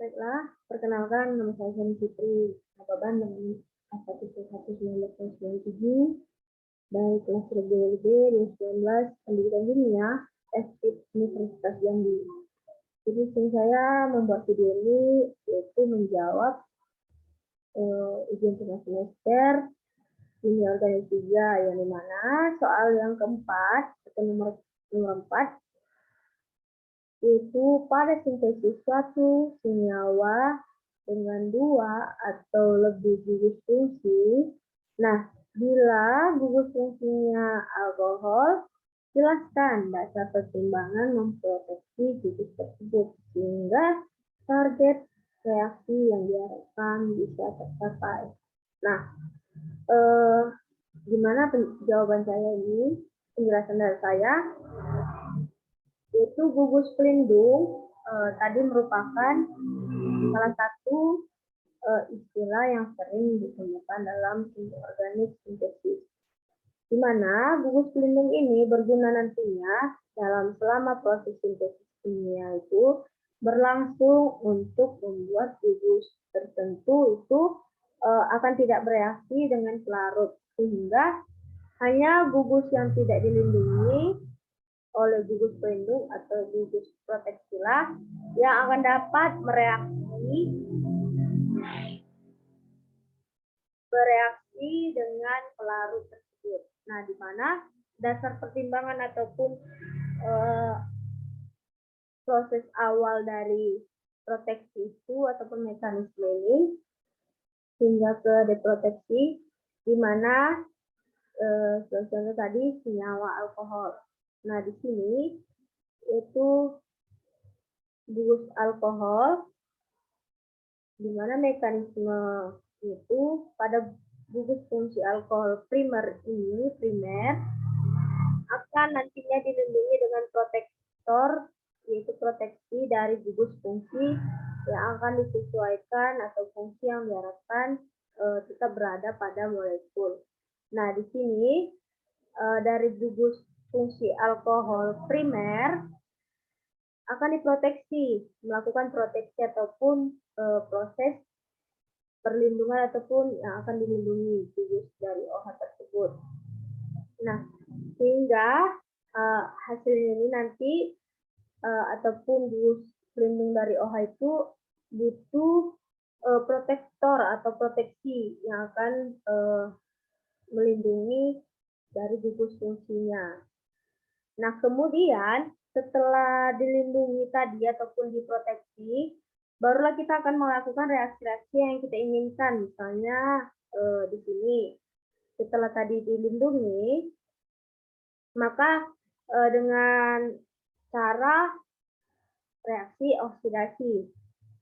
Baiklah, perkenalkan nama saya Sani Fitri Nababan dengan angka 1997 dari kelas RBLB 2019 Pendidikan Dunia FIP Universitas Jambi. Jadi saya membuat video ini yaitu menjawab ujian tengah semester dunia organisasi 3 yang dimana soal yang keempat atau nomor 4 yaitu pada sintesis suatu senyawa dengan 2 atau lebih gugus fungsi. Nah, bila gugus fungsinya alkohol, jelaskan dasar pertimbangan memproteksi gugus tersebut sehingga target reaksi yang diharapkan bisa tercapai. Nah, gimana jawaban saya ini? Penjelasan dari saya yaitu gugus pelindung tadi merupakan salah satu istilah yang sering ditemukan dalam kimia organik sintesis, di mana gugus pelindung ini berguna nantinya selama proses sintesis kimia itu berlangsung untuk membuat gugus tertentu itu akan tidak bereaksi dengan pelarut, sehingga hanya gugus yang tidak dilindungi oleh gugus pelindung atau gugus proteksi lah yang akan dapat bereaksi dengan pelarut tersebut. Nah, di mana dasar pertimbangan ataupun proses awal dari proteksi itu ataupun mekanisme ini hingga ke deproteksi, di mana contohnya tadi senyawa alkohol. Nah, di sini yaitu gugus alkohol, di mana mekanisme itu pada gugus fungsi alkohol primer ini, akan nantinya dilindungi dengan protektor, yaitu proteksi dari gugus fungsi yang akan disesuaikan atau fungsi yang diharapkan tetap berada pada molekul. Nah, di sini dari gugus fungsi alkohol primer akan diproteksi, melakukan proteksi ataupun proses perlindungan ataupun yang akan dilindungi gugus dari OH tersebut. Nah, sehingga hasil ini nanti ataupun gugus pelindung dari OH itu butuh protektor atau proteksi yang akan melindungi dari gugus fungsinya. Nah, kemudian setelah dilindungi tadi ataupun diproteksi, barulah kita akan melakukan reaksi-reaksi yang kita inginkan. Misalnya di sini, setelah tadi dilindungi, maka dengan cara reaksi oksidasi.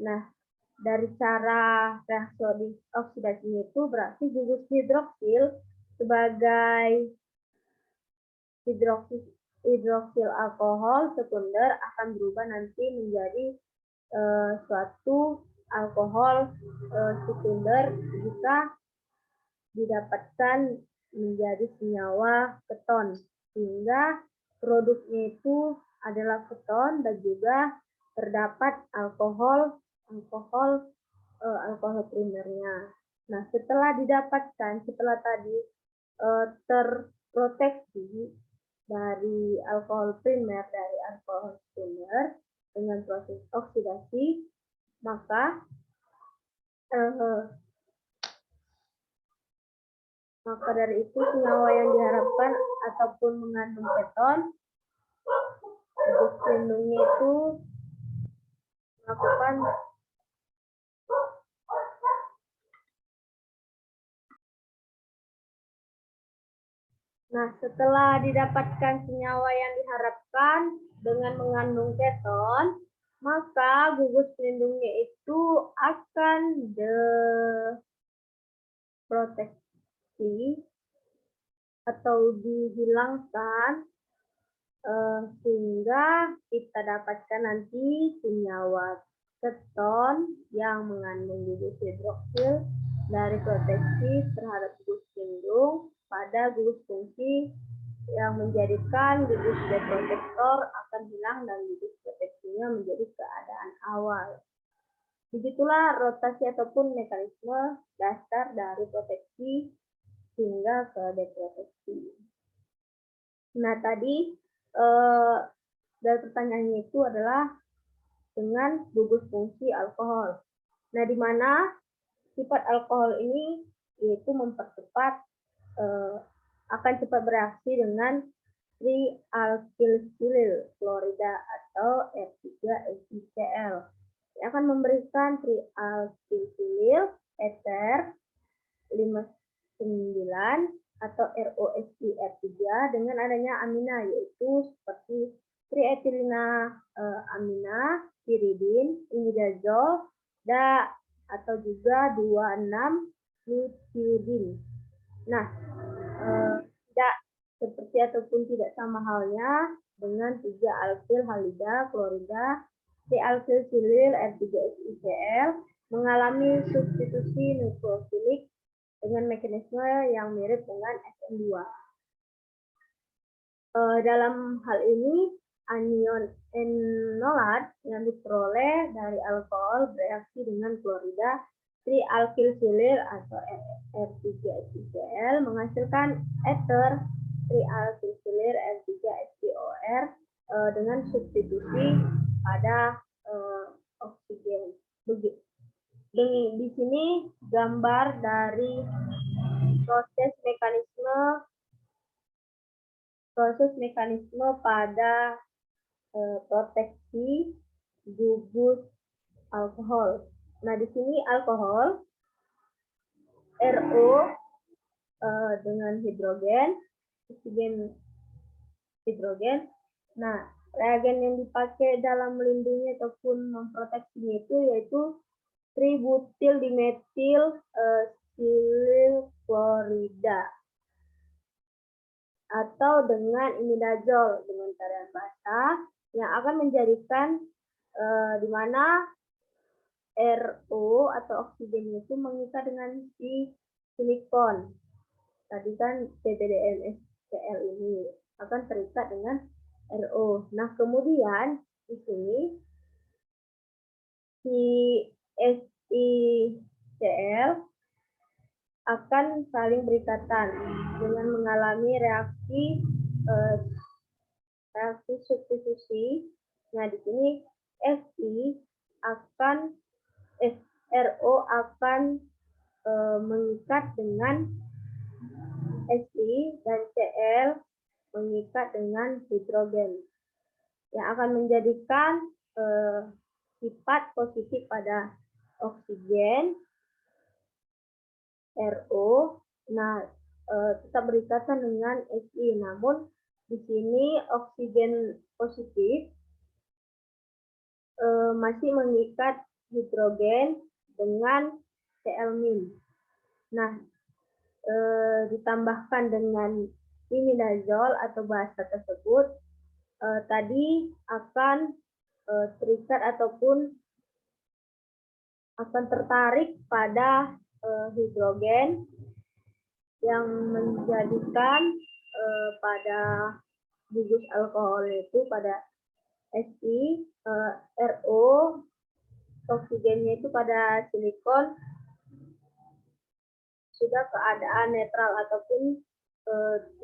Nah, dari cara reaksi oksidasi itu berarti gugus hidroksil sebagai hidroksil alkohol sekunder akan berubah nanti menjadi suatu alkohol sekunder jika didapatkan menjadi senyawa keton, sehingga produknya itu adalah keton dan juga terdapat alkohol primernya. Nah, setelah tadi terproteksi dari alkohol primer dari alkohol sekunder dengan proses oksidasi, maka dari itu senyawa yang diharapkan ataupun mengandung keton, gugus pelindungnya itu melakukan setelah didapatkan senyawa yang diharapkan dengan mengandung keton, maka gugus pelindungnya itu akan deproteksi atau dihilangkan sehingga kita dapatkan nanti senyawa keton yang mengandung gugus hidroksil dari proteksi terhadap gugus pelindung pada gugus fungsi yang menjadikan gugus deprotektor akan hilang dan gugus proteksinya menjadi keadaan awal. Begitulah rotasi ataupun mekanisme dasar dari proteksi hingga ke deproteksi. Nah, tadi dari pertanyaannya itu adalah dengan gugus fungsi alkohol. Nah, di mana sifat alkohol ini yaitu mempercepat akan cepat bereaksi dengan trialkylsilyl klorida atau R3SiCl. Yang akan memberikan trialkylsilyl ester 59 atau ROSIR3 dengan adanya amina yaitu seperti trietilina amina, piridin, imidazol, atau juga 26-glutiudin. Nah, tidak seperti ataupun tidak sama halnya dengan 3-alkil halida klorida, trialkylsilyl R3SiCl mengalami substitusi nukleofilik dengan mekanisme yang mirip dengan SN2. Dalam hal ini, anion enolat yang diperoleh dari alkohol bereaksi dengan klorida trialkylsilyl atau R3SiCl menghasilkan ester trialkylsilyl R3SPOR dengan substitusi pada oksigen. Di sini gambar dari proses mekanisme pada proteksi gugus alkohol. Nah, di sini alkohol RO dengan hidrogen, oksigen hidrogen. Nah, reagen yang dipakai dalam melindungi ataupun memproteksinya itu yaitu tributil dimetil silyl klorida atau dengan imidazol dengan keadaan basah yang akan menjadikan di mana RO atau oksigen itu mengikat dengan si silikon. Tadi kan PPDNSCl ini akan terikat dengan RO. Nah, kemudian di sini si SiCl akan saling berikatan dengan mengalami reaksi substitusi. Nah, di sini RO akan mengikat dengan Si dan Cl mengikat dengan hidrogen yang akan menjadikan sifat positif pada oksigen RO. Nah, tetap berikatan dengan Si. Namun di sini oksigen positif masih mengikat hidrogen dengan Cl-. Nah, ditambahkan dengan imidazol atau basa tersebut tadi akan terikat ataupun akan tertarik pada hidrogen yang menjadikan pada gugus alkohol itu pada Si, RO, oksigennya itu pada silikon sudah keadaan netral ataupun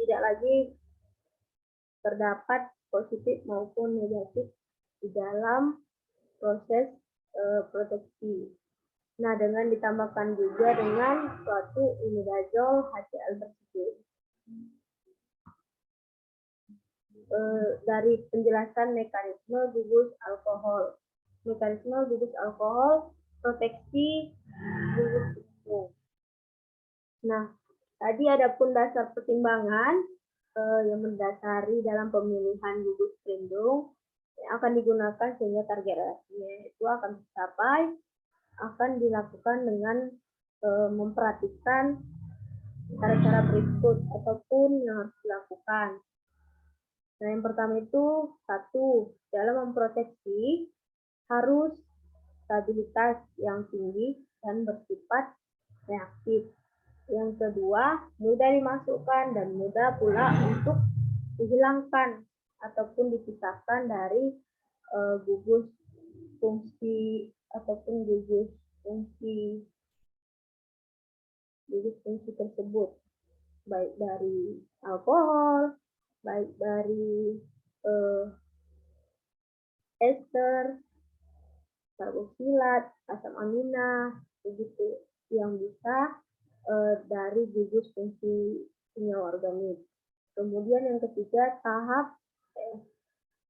tidak lagi terdapat positif maupun negatif di dalam proses proteksi. Nah, dengan ditambahkan juga dengan suatu imidazol HCl tersebut. Dari penjelasan mekanisme gugus alkohol. Mekanisme gugus alkohol proteksi gugus itu. Nah, tadi ada pun dasar pertimbangan yang mendasari dalam pemilihan gugus pelindung yang akan digunakan sehingga target reaksinya itu akan tercapai, akan dilakukan dengan memperhatikan cara-cara berikut ataupun yang harus dilakukan. Nah, yang pertama itu, 1, dalam memproteksi harus stabilitas yang tinggi dan bersifat reaktif. Yang kedua, mudah dimasukkan dan mudah pula untuk dihilangkan ataupun dipisahkan dari gugus fungsi ataupun gugus fungsi tersebut, baik dari alkohol, baik dari ester, karboksilat, asam amina, begitu yang bisa dari gugus fungsi senyawa organik. Kemudian yang ketiga,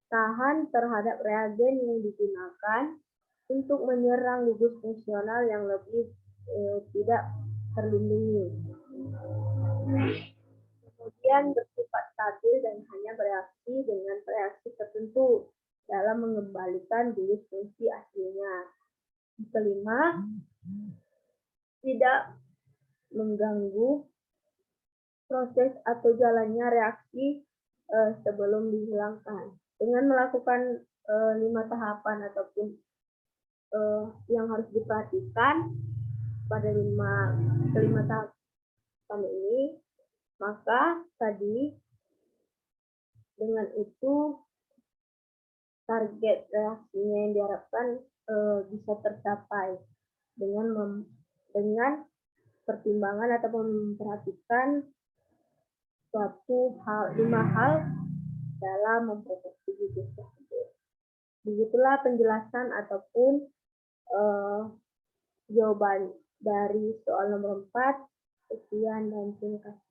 tahan terhadap reagen yang digunakan untuk menyerang gugus fungsional yang lebih tidak terlindungi. Kemudian bersifat stabil dan hanya bereaksi dengan reaksi tertentu dalam mengembalikan gugus fungsi aslinya. Kelima, tidak mengganggu proses atau jalannya reaksi sebelum dihilangkan. Dengan melakukan 5 tahapan ataupun yang harus diperhatikan pada kelima tahapan ini, maka tadi dengan itu target reaksinya yang diharapkan bisa tercapai dengan pertimbangan atau memperhatikan 5 hal dalam memproduksi gugus tersebut. Begitulah penjelasan ataupun jawaban dari soal nomor 4. Sekian dan terima kasih.